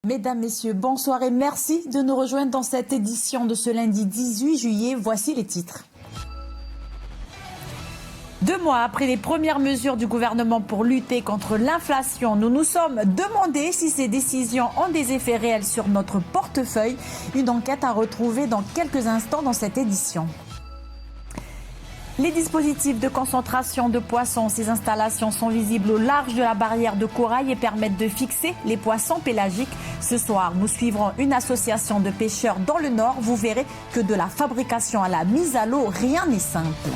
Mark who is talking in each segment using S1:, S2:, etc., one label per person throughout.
S1: Mesdames, Messieurs, bonsoir et merci de nous rejoindre dans cette édition de ce lundi 18 juillet. Voici les titres. 2 mois après les premières mesures du gouvernement pour lutter contre l'inflation, nous nous sommes demandé si ces décisions ont des effets réels sur notre portefeuille. Une enquête à retrouver dans quelques instants dans cette édition. Les dispositifs de concentration de poissons, ces installations sont visibles au large de la barrière de corail et permettent de fixer les poissons pélagiques. Ce soir, nous suivrons une association de pêcheurs dans le Nord. Vous verrez que de la fabrication à la mise à l'eau, rien n'est simple.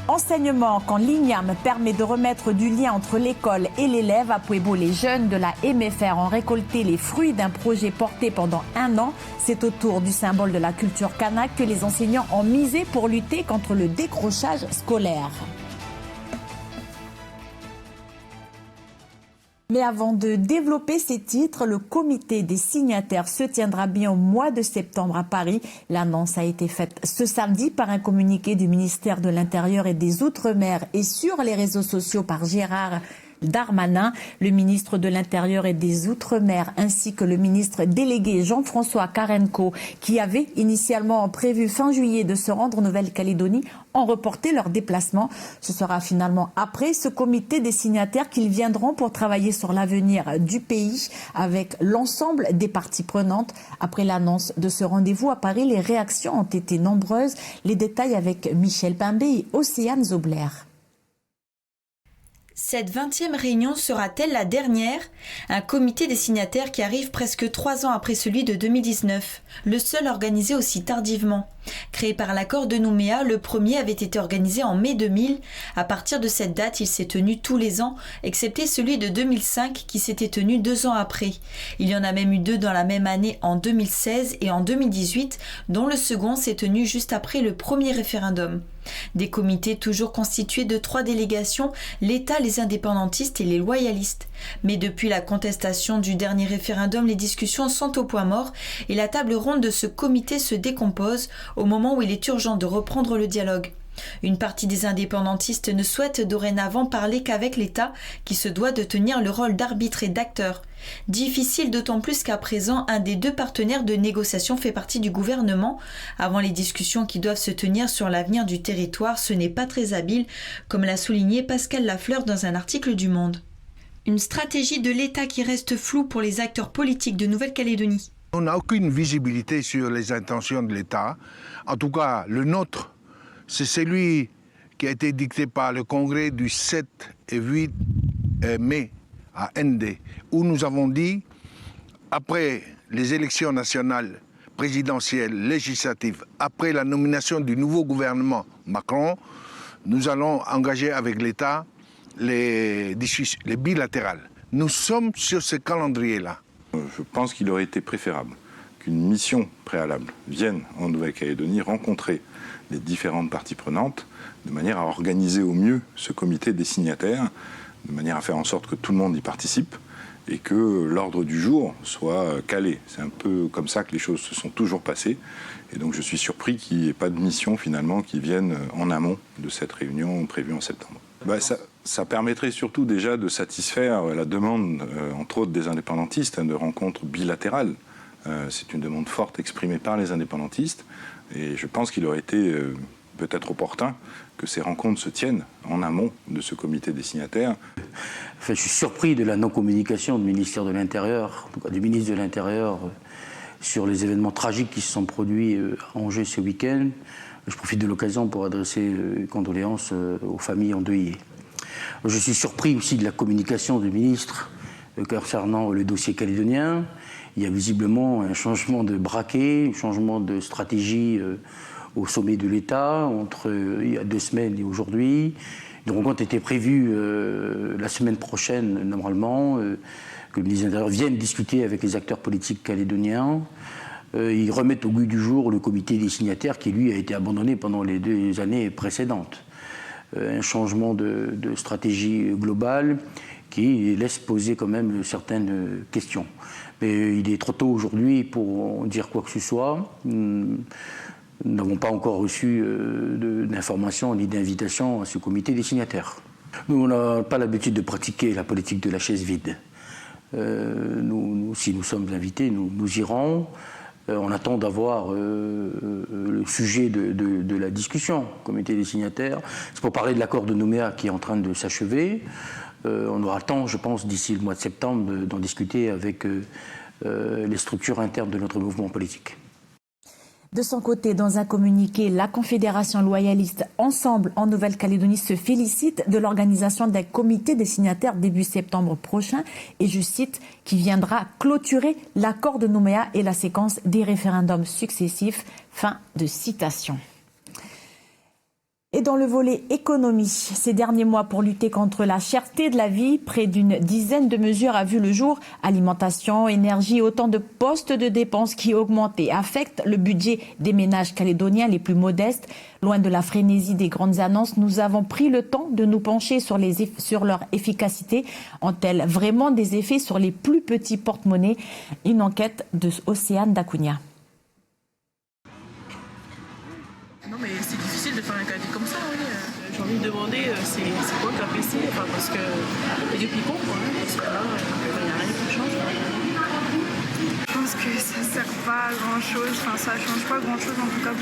S1: Enseignement, quand l'INIAM permet de remettre du lien entre l'école et l'élève. À Puebo, les jeunes de la MFR ont récolté les fruits d'un projet porté pendant 1 an. C'est autour du symbole de la culture kanak que les enseignants ont misé pour lutter contre le décrochage scolaire. Mais avant de développer ces titres, le comité des signataires se tiendra bien au mois de septembre à Paris. L'annonce a été faite ce samedi par un communiqué du ministère de l'Intérieur et des Outre-mer et sur les réseaux sociaux par Gérard Darmanin, le ministre de l'Intérieur et des Outre-mer, ainsi que le ministre délégué Jean-François Carenco, qui avait initialement prévu fin juillet de se rendre en Nouvelle-Calédonie, ont reporté leur déplacement. Ce sera finalement après ce comité des signataires qu'ils viendront pour travailler sur l'avenir du pays avec l'ensemble des parties prenantes. Après l'annonce de ce rendez-vous à Paris, les réactions ont été nombreuses. Les détails avec Michel Pimbé et Océane Zobler.
S2: Cette 20e réunion sera-t-elle la dernière? Un comité des signataires qui arrive presque 3 ans après celui de 2019, le seul organisé aussi tardivement. Créé par l'accord de Nouméa, le premier avait été organisé en mai 2000. À partir de cette date, il s'est tenu tous les ans, excepté celui de 2005 qui s'était tenu 2 ans après. Il y en a même eu 2 dans la même année en 2016 et en 2018, dont le second s'est tenu juste après le premier référendum. Des comités toujours constitués de 3 délégations, l'État, les indépendantistes et les loyalistes. Mais depuis la contestation du dernier référendum, les discussions sont au point mort et la table ronde de ce comité se décompose au moment où il est urgent de reprendre le dialogue. Une partie des indépendantistes ne souhaite dorénavant parler qu'avec l'État qui se doit de tenir le rôle d'arbitre et d'acteur. Difficile d'autant plus qu'à présent, un des 2 partenaires de négociation fait partie du gouvernement. Avant les discussions qui doivent se tenir sur l'avenir du territoire, ce n'est pas très habile, comme l'a souligné Pascal Lafleur dans un article du Monde. Une stratégie de l'État qui reste floue pour les acteurs politiques de Nouvelle-Calédonie.
S3: On n'a aucune visibilité sur les intentions de l'État. En tout cas, le nôtre, c'est celui qui a été dicté par le Congrès du 7 et 8 mai à ND, où nous avons dit, après les élections nationales, présidentielles, législatives, après la nomination du nouveau gouvernement Macron, nous allons engager avec l'État les bilatérales. Nous sommes sur ce calendrier-là.
S4: Je pense qu'il aurait été préférable qu'une mission préalable vienne en Nouvelle-Calédonie rencontrer les différentes parties prenantes de manière à organiser au mieux ce comité des signataires, de manière à faire en sorte que tout le monde y participe et que l'ordre du jour soit calé. C'est un peu comme ça que les choses se sont toujours passées. Et donc je suis surpris qu'il n'y ait pas de mission finalement qui vienne en amont de cette réunion prévue en septembre. Ça permettrait surtout déjà de satisfaire la demande, entre autres des indépendantistes, de rencontres bilatérales. C'est une demande forte exprimée par les indépendantistes. Et je pense qu'il aurait été peut-être opportun que ces rencontres se tiennent en amont de ce comité des signataires.
S5: Enfin, je suis surpris de la non-communication du ministère de l'Intérieur, en tout cas du ministre de l'Intérieur, sur les événements tragiques qui se sont produits à Angers ce week-end. Je profite de l'occasion pour adresser condoléances aux familles endeuillées. Je suis surpris aussi de la communication du ministre concernant le dossier calédonien. Il y a visiblement un changement de braquet, un changement de stratégie au sommet de l'État entre il y a 2 semaines et aujourd'hui. Une rencontre était prévue la semaine prochaine, normalement, que le ministre de l'Intérieur vienne discuter avec les acteurs politiques calédoniens. Ils remettent au goût du jour le comité des signataires qui, lui, a été abandonné pendant les 2 années précédentes. Un changement de stratégie globale qui laisse poser quand même certaines questions. Mais il est trop tôt aujourd'hui pour dire quoi que ce soit. Nous n'avons pas encore reçu d'informations ni d'invitation à ce comité des signataires. Nous, on n'a pas l'habitude de pratiquer la politique de la chaise vide. Si nous sommes invités, nous irons. On attend d'avoir le sujet de la discussion, comité des signataires. C'est pour parler de l'accord de Nouméa qui est en train de s'achever. On aura le temps, je pense, d'ici le mois de septembre, d'en discuter avec les structures internes de notre mouvement politique.
S1: De son côté, dans un communiqué, la Confédération loyaliste Ensemble en Nouvelle-Calédonie se félicite de l'organisation d'un comité des signataires début septembre prochain et, je cite, qui viendra clôturer l'accord de Nouméa et la séquence des référendums successifs. Fin de citation. Et dans le volet économie, ces derniers mois pour lutter contre la cherté de la vie, près d'une dizaine de mesures a vu le jour. Alimentation, énergie, autant de postes de dépenses qui augmentent et affectent le budget des ménages calédoniens les plus modestes. Loin de la frénésie des grandes annonces, nous avons pris le temps de nous pencher sur leur efficacité. Ont-elles vraiment des effets sur les plus petits porte-monnaies? Une enquête de Océane Dacunia.
S6: Non mais c'est difficile de faire un caddie comme ça, oui. J'ai envie de demander c'est quoi le KPC, parce que il y a du picot, quoi, parce que là, il n'y a rien qui change.
S7: Je pense que ça sert pas à grand chose, ça change pas grand chose en tout cas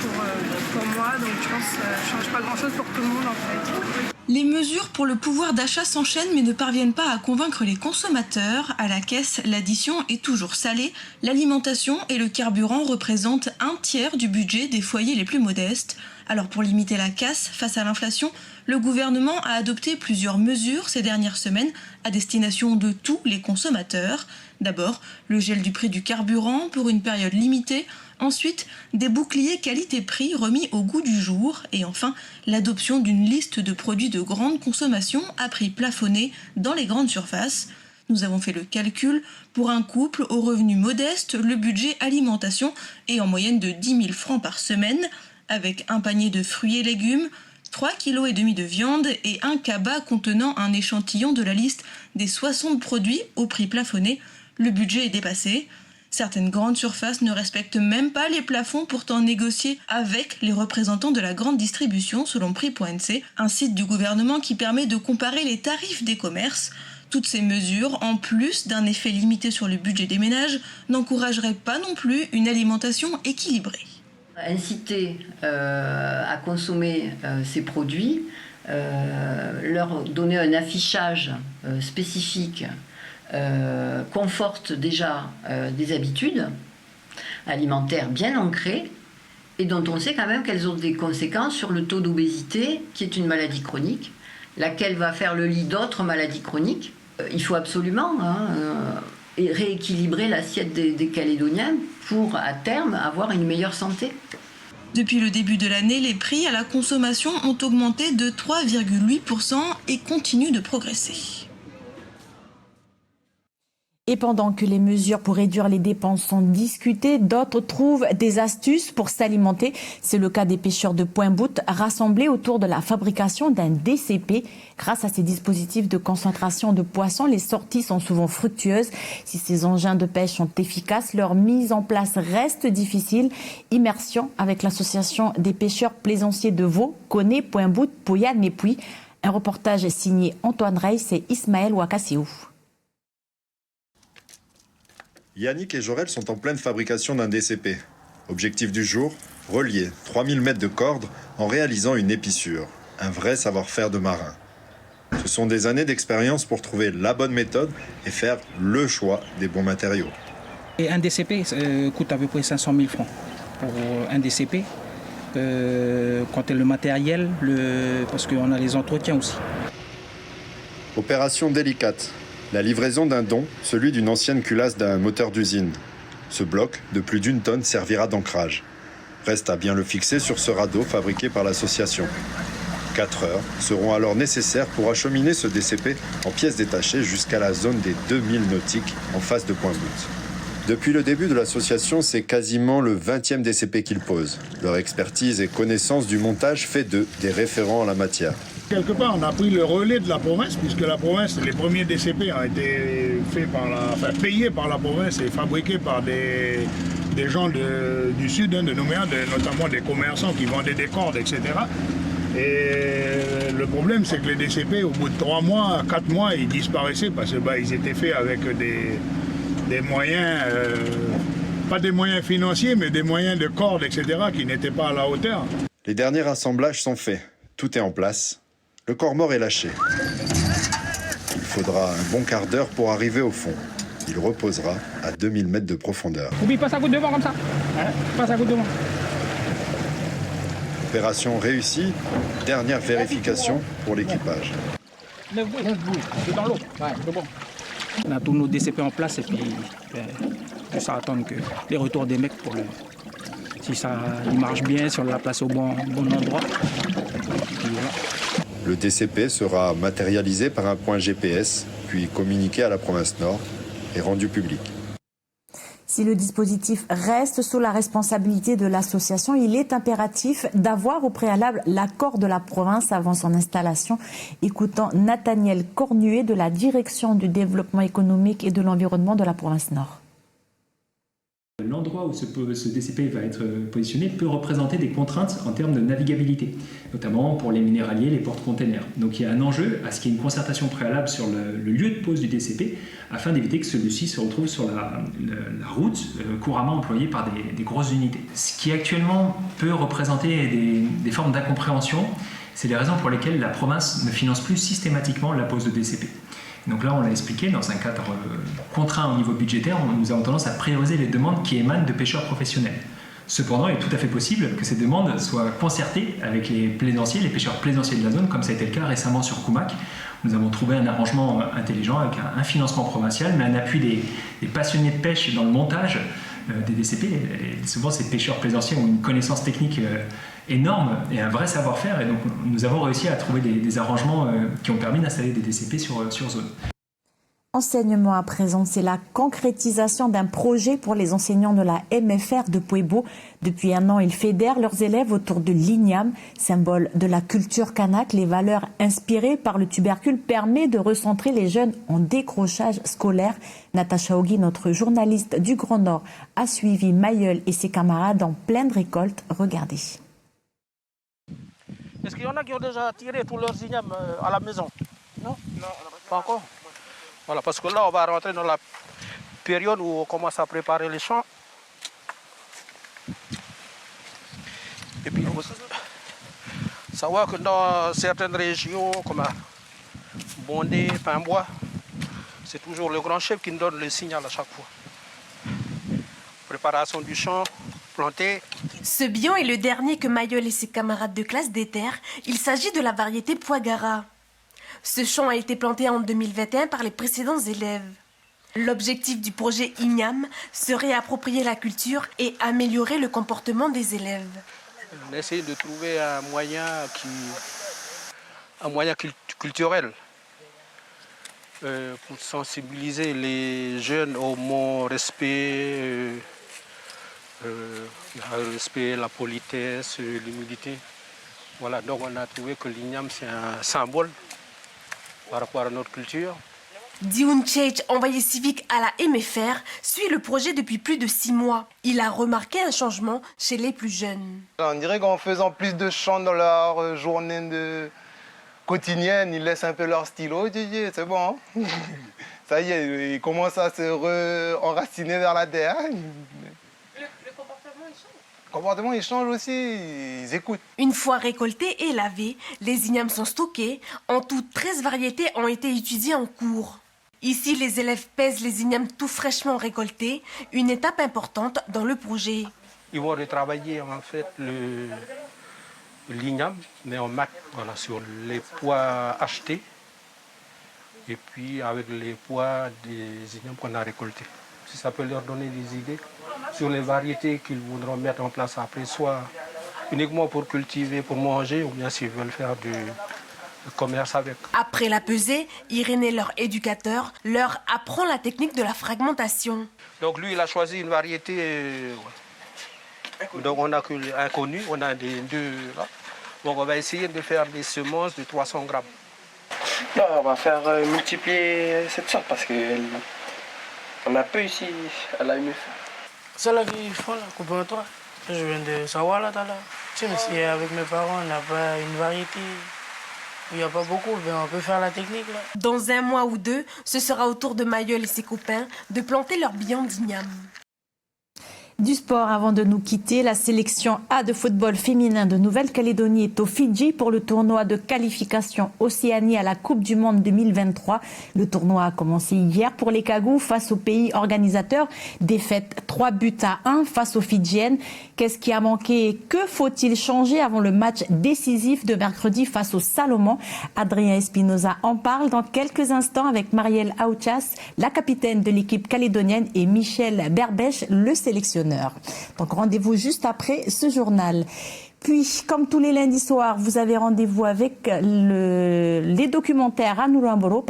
S7: pour moi, donc je pense que ça change pas grand chose pour tout le monde en fait.
S8: Les mesures pour le pouvoir d'achat s'enchaînent mais ne parviennent pas à convaincre les consommateurs. À la caisse, l'addition est toujours salée. L'alimentation et le carburant représentent un tiers du budget des foyers les plus modestes. Alors pour limiter la casse face à l'inflation, le gouvernement a adopté plusieurs mesures ces dernières semaines à destination de tous les consommateurs. D'abord, le gel du prix du carburant pour une période limitée. Ensuite, des boucliers qualité-prix remis au goût du jour. Et enfin, l'adoption d'une liste de produits de grande consommation à prix plafonné dans les grandes surfaces. Nous avons fait le calcul. Pour un couple aux revenus modestes, le budget alimentation est en moyenne de 10 000 francs par semaine, avec un panier de fruits et légumes, 3,5 kg de viande et un cabas contenant un échantillon de la liste des 60 produits au prix plafonné. Le budget est dépassé. Certaines grandes surfaces ne respectent même pas les plafonds pourtant négociés avec les représentants de la grande distribution selon Prix.nc, un site du gouvernement qui permet de comparer les tarifs des commerces. Toutes ces mesures, en plus d'un effet limité sur le budget des ménages, n'encourageraient pas non plus une alimentation équilibrée.
S9: Inciter à consommer ces produits, leur donner un affichage spécifique conforte déjà des habitudes alimentaires bien ancrées et dont on sait quand même qu'elles ont des conséquences sur le taux d'obésité, qui est une maladie chronique, laquelle va faire le lit d'autres maladies chroniques. Il faut absolument rééquilibrer l'assiette des Calédoniens pour, à terme, avoir une meilleure santé.
S8: Depuis le début de l'année, les prix à la consommation ont augmenté de 3,8% et continuent de progresser.
S1: Et pendant que les mesures pour réduire les dépenses sont discutées, d'autres trouvent des astuces pour s'alimenter. C'est le cas des pêcheurs de Pointe-Bout rassemblés autour de la fabrication d'un DCP. Grâce à ces dispositifs de concentration de poissons, les sorties sont souvent fructueuses. Si ces engins de pêche sont efficaces, leur mise en place reste difficile. Immersion avec l'association des pêcheurs plaisanciers de Vaud, Koné, Pointe-Bout, Pouyanne et Puy. Un reportage signé Antoine Reyes et Ismaël Wakassiou.
S10: Yannick et Jorel sont en pleine fabrication d'un DCP. Objectif du jour, relier 3000 mètres de corde en réalisant une épissure. Un vrai savoir-faire de marin. Ce sont des années d'expérience pour trouver la bonne méthode et faire le choix des bons matériaux.
S11: Et un DCP coûte à peu près 500 000 francs pour un DCP. Quand le matériel, parce qu'on a les entretiens aussi.
S10: Opération délicate. La livraison d'un don, celui d'une ancienne culasse d'un moteur d'usine. Ce bloc, de plus d'1 tonne, servira d'ancrage. Reste à bien le fixer sur ce radeau fabriqué par l'association. 4 heures seront alors nécessaires pour acheminer ce DCP en pièces détachées jusqu'à la zone des 2000 nautiques en face de Pointe-Bout. Depuis le début de l'association, c'est quasiment le 20e DCP qu'ils posent. Leur expertise et connaissance du montage fait d'eux des référents en la matière.
S12: Quelque part, on a pris le relais de la province, puisque la province, les premiers DCP ont été payés par la province et fabriqués par des gens du sud, de Nouméa, notamment des commerçants qui vendaient des cordes, etc. Et le Le problème, c'est que les DCP, au bout de 3 mois, 4 mois, ils disparaissaient parce qu'ils étaient faits avec des moyens, pas des moyens financiers, mais des moyens de cordes, etc., qui n'étaient pas à la hauteur.
S10: Les derniers assemblages sont faits. Tout est en place. Le corps mort est lâché. Il faudra un bon quart d'heure pour arriver au fond. Il reposera à 2000 mètres de profondeur.
S11: Oublie pas, ça coûte devant comme ça. Pas ça coûte devant.
S10: Opération réussie. Dernière vérification pour l'équipage.
S11: 9 bouées, c'est dans l'eau. Ouais, c'est bon. On a tous nos DCP en place et puis juste à attendre que les retours des mecs pour le. Si ça il marche bien, si on la place au bon endroit. Puis voilà.
S10: Le DCP sera matérialisé par un point GPS, puis communiqué à la province Nord et rendu public.
S1: Si le dispositif reste sous la responsabilité de l'association, il est impératif d'avoir au préalable l'accord de la province avant son installation. Écoutons Nathaniel Cornuet de la Direction du développement économique et de l'environnement de la province Nord.
S13: L'endroit où ce DCP va être positionné peut représenter des contraintes en termes de navigabilité, notamment pour les minéraliers, les porte-containers. Donc il y a un enjeu à ce qu'il y ait une concertation préalable sur le lieu de pose du DCP afin d'éviter que celui-ci se retrouve sur la route couramment employée par des grosses unités. Ce qui actuellement peut représenter des formes d'incompréhension, c'est les raisons pour lesquelles la province ne finance plus systématiquement la pose de DCP. Donc là, on l'a expliqué, dans un cadre contraint au niveau budgétaire, nous avons tendance à prioriser les demandes qui émanent de pêcheurs professionnels. Cependant, il est tout à fait possible que ces demandes soient concertées avec les pêcheurs plaisanciers de la zone, comme ça a été le cas récemment sur Koumak. Nous avons trouvé un arrangement intelligent avec un financement provincial, mais un appui des passionnés de pêche dans le montage des DCP. Souvent, ces pêcheurs plaisanciers ont une connaissance technique énorme et un vrai savoir-faire, et donc nous avons réussi à trouver des arrangements qui ont permis d'installer des DCP sur zone.
S1: Enseignement à présent, c'est la concrétisation d'un projet pour les enseignants de la MFR de Puebo. Depuis un an, ils fédèrent leurs élèves autour de l'igname, symbole de la culture kanak. Les valeurs inspirées par le tubercule permettent de recentrer les jeunes en décrochage scolaire. Natacha Ogui, notre journaliste du Grand Nord, a suivi Mayol et ses camarades en pleine récolte. Regardez.
S14: Est-ce qu'il y en a qui ont déjà tiré tous leurs ignames à la maison? Non, pas encore. Voilà, parce que là, on va rentrer dans la période où on commence à préparer les champs. Et puis, il faut savoir que dans certaines régions, comme à Bondé, Pimbois, c'est toujours le grand chef qui nous donne le signal à chaque fois. Préparation du champ, planter.
S15: Ce bilan est le dernier que Mayol et ses camarades de classe déterrent. Il s'agit de la variété Poagara. Ce champ a été planté en 2021 par les précédents élèves. L'objectif du projet Ignam serait approprier la culture et améliorer le comportement des élèves.
S14: On essaie de trouver un moyen culturel pour sensibiliser les jeunes au bon respect, le respect, la politesse, l'humilité. Voilà, donc on a trouvé que l'igname c'est un symbole par rapport à notre culture.
S15: Dioun Tchèch, envoyé civique à la MFR, suit le projet depuis plus de 6 mois. Il a remarqué un changement chez les plus jeunes.
S16: On dirait qu'en faisant plus de chants dans leur journée quotidienne, ils laissent un peu leur stylo. C'est bon, hein. Ça y est, ils commencent à se enraciner vers la terre. Le comportement, il change aussi, ils écoutent.
S15: Une fois récoltés et lavés, les ignames sont stockés. En tout, 13 variétés ont été étudiées en cours. Ici, les élèves pèsent les ignames tout fraîchement récoltés, une étape importante dans le projet.
S14: Ils vont retravailler en fait l'igname, mais en maths, voilà, sur les poids achetés et puis avec les poids des ignames qu'on a récoltés. Si ça peut leur donner des idées sur les variétés qu'ils voudront mettre en place après, soit uniquement pour cultiver, pour manger, ou bien s'ils veulent faire du commerce avec.
S15: Après la pesée, Irénée, leur éducateur, leur apprend la technique de la fragmentation.
S14: Donc lui, il a choisi une variété, donc on a inconnue, on a des deux là. Donc on va essayer de faire des semences de 300 grammes.
S17: Non, on va faire multiplier cette sorte parce qu'on a peu ici à la MF.
S18: C'est la vie folle, comprends-toi. Je viens de savoir là tout à l'heure. Tu sais, mais si avec mes parents, on n'a pas une variété, Il n'y a pas beaucoup, mais on peut faire la technique là.
S15: Dans 1 mois ou 2, ce sera au tour de Mayol et ses copains de planter leur bilan d'igname.
S1: Du sport, avant de nous quitter, la sélection A de football féminin de Nouvelle-Calédonie est au Fidji pour le tournoi de qualification Océanie à la Coupe du Monde 2023. Le tournoi a commencé hier pour les Cagous face au pays organisateur. Défaite 3-1 face aux Fidjiennes. Qu'est-ce qui a manqué et que faut-il changer avant le match décisif de mercredi face au Salomon? Adrien Espinoza en parle dans quelques instants avec Marielle Auchas, la capitaine de l'équipe calédonienne, et Michel Berbèche, le sélectionneur. Donc rendez-vous juste après ce journal. Puis, comme tous les lundis soirs, vous avez rendez-vous avec les documentaires Anuramboro,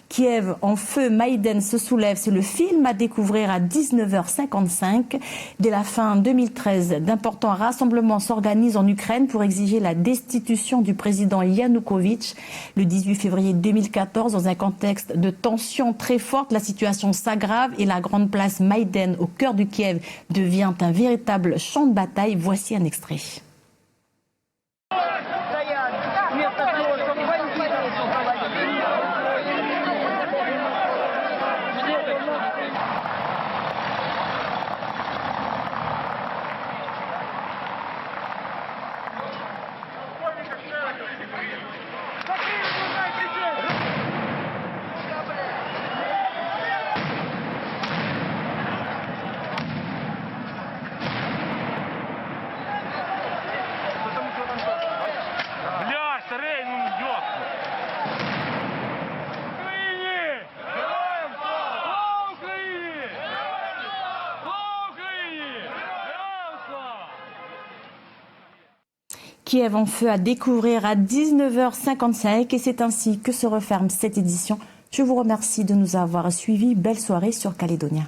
S1: Kiev en feu, Maïden se soulève. C'est le film à découvrir à 19h55. Dès la fin 2013, d'importants rassemblements s'organisent en Ukraine pour exiger la destitution du président Yanukovych. Le 18 février 2014, dans un contexte de tension très forte, la situation s'aggrave et la grande place Maïden, au cœur du Kiev, devient un véritable champ de bataille. Voici un extrait. Kiev en feu à découvrir à 19h55 et c'est ainsi que se referme cette édition. Je vous remercie de nous avoir suivis. Belle soirée sur Calédonia.